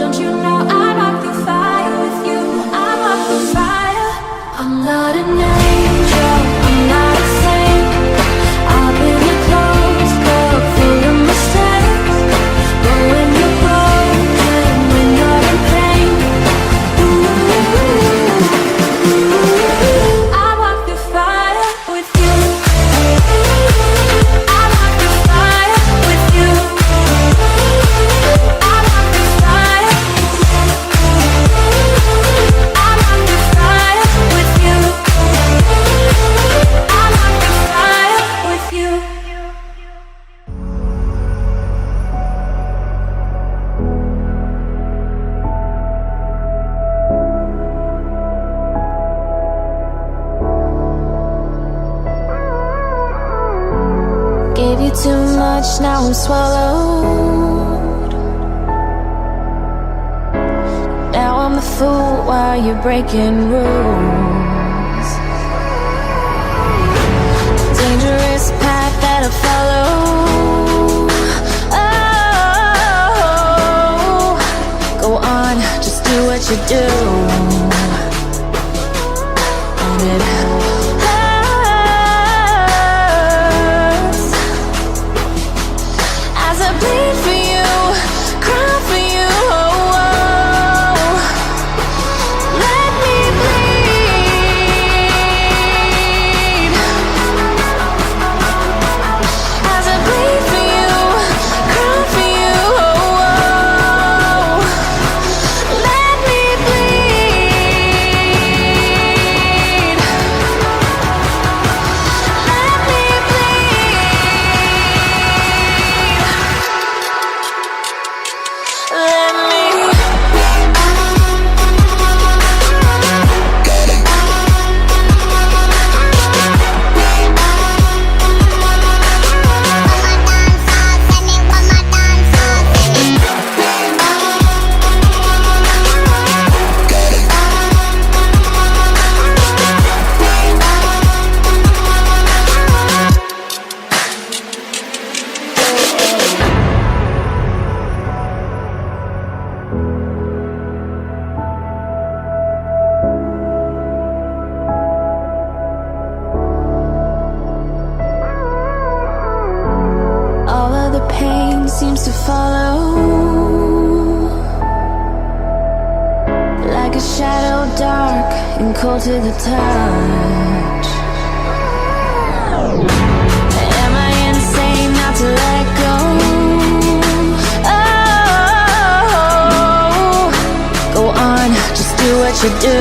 Don't you know I walk through fire with you? I walk through fire. I'm not an angel, I'm not a saint. I've been a closed club full of mistakes. But when you're broken, when you're in pain, I walk through fire with you. I walk through fire with you. I walk through fire. I walk through fire with you. I walk through fire with you. Gave you too much, now I'm swallowed. Now I'm the fool while you're breaking rules. Dangerous path that I follow. Oh, go on, just do what you do. And it hurts as I bleed for you, cry for you. Oh, oh. Let me bleed as I bleed for you, cry for you. Oh, oh. Let me bleed. Let me bleed. Let me. All of the pain seems to follow like a shadow, dark and cold to the touch. Am I insane not to let go? Oh, go on, just do what you do.